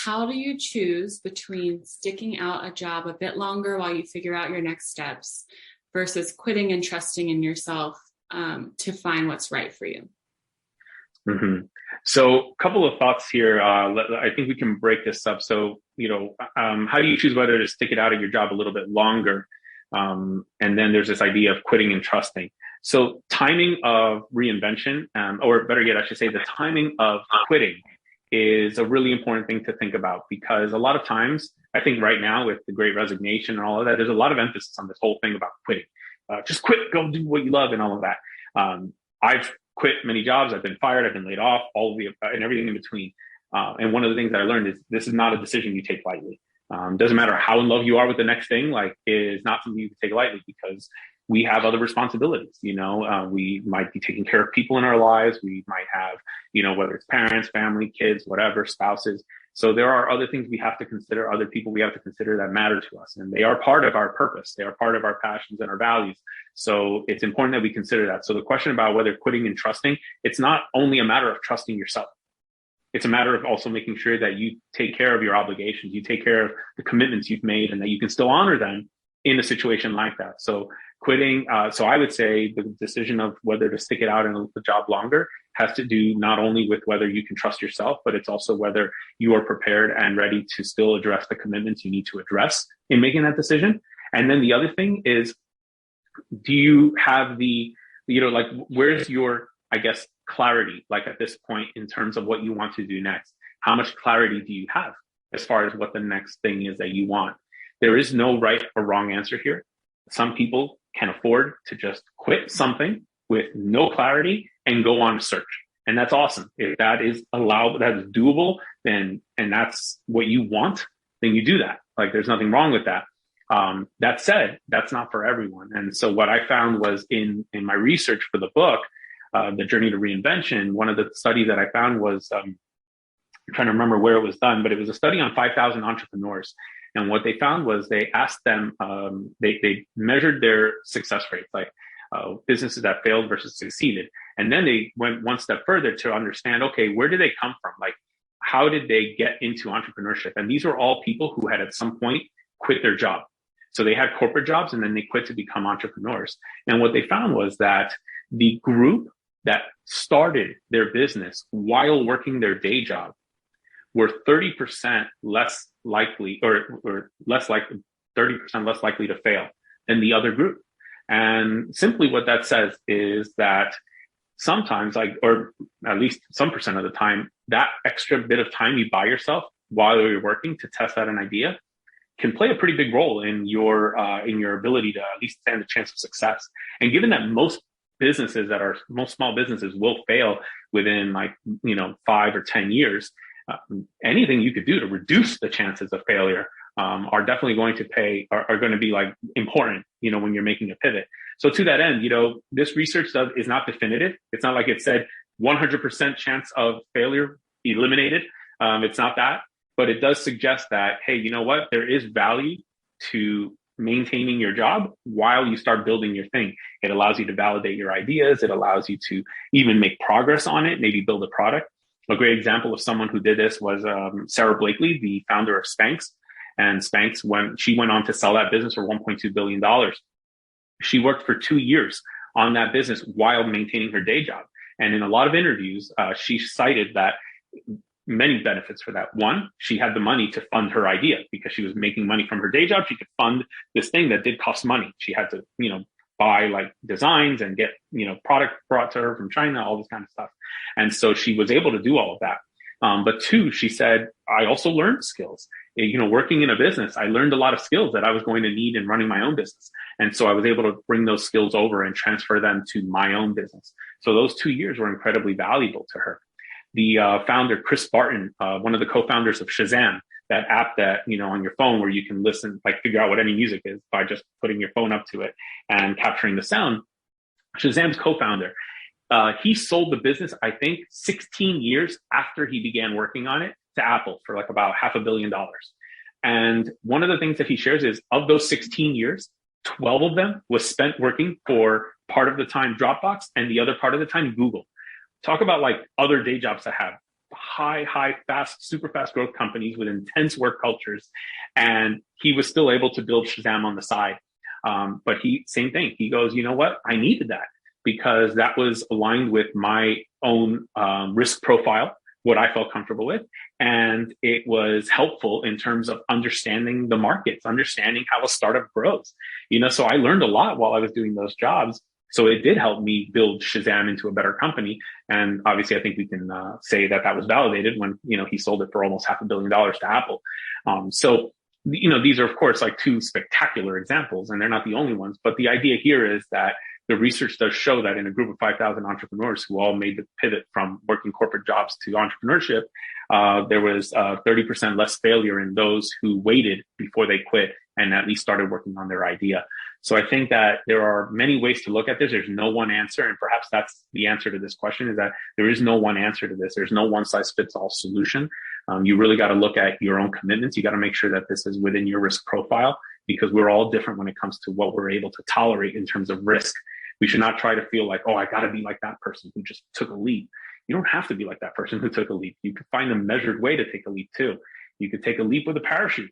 How do you choose between sticking out a job a bit longer while you figure out your next steps versus quitting and trusting in yourself to find what's right for you? Mm-hmm. So a couple of thoughts here. I think we can break this up. So, how do you choose whether to stick it out at your job a little bit longer? And then there's this idea of quitting and trusting. So timing of reinvention, or better yet, I should say the timing of quitting is a really important thing to think about, because a lot of times, I think right now with the Great Resignation and all of that, there's a lot of emphasis on this whole thing about quitting. Just quit, go do what you love and all of that. I've quit many jobs. I've been fired. I've been laid off, and everything in between. And one of the things that I learned is this is not a decision you take lightly. Doesn't matter how in love you are with the next thing, like it is not something you can take lightly, because we have other responsibilities. We might be taking care of people in our lives. We might have, whether it's parents, family, kids, whatever, spouses. So there are other things we have to consider, other people we have to consider that matter to us. And they are part of our purpose. They are part of our passions and our values. So it's important that we consider that. So the question about whether quitting and trusting, it's not only a matter of trusting yourself. It's a matter of also making sure that you take care of your obligations, you take care of the commitments you've made, and that you can still honor them in a situation like that. So quitting, so I would say the decision of whether to stick it out in the job longer has to do not only with whether you can trust yourself, but it's also whether you are prepared and ready to still address the commitments you need to address in making that decision. And then the other thing is, do you have where's your, I guess, clarity, like at this point in terms of what you want to do next? How much clarity do you have as far as what the next thing is that you want? There is no right or wrong answer here. Some people can afford to just quit something with no clarity and go on a search. And that's awesome. If that is allowed, that is doable, and that's what you want, then you do that. Like, there's nothing wrong with that. That said, that's not for everyone. And so what I found was in my research for the book, The Journey to Reinvention, one of the studies that I found was, I'm trying to remember where it was done, but it was a study on 5,000 entrepreneurs. And what they found was they asked them, they measured their success rates, like businesses that failed versus succeeded. And then they went one step further to understand, okay, where did they come from? Like, how did they get into entrepreneurship? And these were all people who had at some point quit their job. So they had corporate jobs and then they quit to become entrepreneurs. And what they found was that the group that started their business while working their day job were 30% less likely, or less likely, 30% less likely to fail than the other group. And simply what that says is that sometimes, or at least some percent of the time, that extra bit of time you buy yourself while you're working to test out an idea can play a pretty big role in your ability to at least stand a chance of success. And given that most small businesses will fail within 5 or 10 years, anything you could do to reduce the chances of failure are definitely going to are going to be important, when you're making a pivot. So to that end, this research is not definitive. It's not like it said 100% chance of failure eliminated. It's not that, but it does suggest that, hey, you know what? There is value to maintaining your job while you start building your thing. It allows you to validate your ideas. It allows you to even make progress on it, maybe build a product. A great example of someone who did this was Sarah Blakely, the founder of Spanx. And Spanx, when she went on to sell that business for $1.2 billion, she worked for 2 years on that business while maintaining her day job. And in a lot of interviews, she cited that many benefits for that. One, she had the money to fund her idea because she was making money from her day job. She could fund this thing that did cost money. She had to, buy designs and get, product brought to her from China, all this kind of stuff. And so she was able to do all of that. But two, she said, I also learned skills. Working in a business, I learned a lot of skills that I was going to need in running my own business. And so I was able to bring those skills over and transfer them to my own business. So those 2 years were incredibly valuable to her. The founder, Chris Barton, one of the co-founders of Shazam, that app that, on your phone where you can listen, figure out what any music is by just putting your phone up to it and capturing the sound. Shazam's co-founder, he sold the business, I think, 16 years after he began working on it to Apple for about $500 million. And one of the things that he shares is of those 16 years, 12 of them was spent working for part of the time Dropbox and the other part of the time Google. Talk about other day jobs that have high, fast, super fast growth companies with intense work cultures. And he was still able to build Shazam on the side. But same thing. He goes, you know what? I needed that because that was aligned with my own risk profile, what I felt comfortable with. And it was helpful in terms of understanding the markets, understanding how a startup grows. So I learned a lot while I was doing those jobs. So it did help me build Shazam into a better company. And obviously, I think we can say that was validated when, he sold it for almost $500 million to Apple. So these are, of course, like two spectacular examples, and they're not the only ones. But the idea here is that the research does show that in a group of 5,000 entrepreneurs who all made the pivot from working corporate jobs to entrepreneurship, there was 30% less failure in those who waited before they quit and at least started working on their idea. So I think that there are many ways to look at this. There's no one answer. And perhaps that's the answer to this question, is that there is no one answer to this. There's no one size fits all solution. You really got to look at your own commitments. You got to make sure that this is within your risk profile, because we're all different when it comes to what we're able to tolerate in terms of risk. We should not try to feel like, oh, I got to be like that person who just took a leap. You don't have to be like that person who took a leap. You could find a measured way to take a leap too. You could take a leap with a parachute.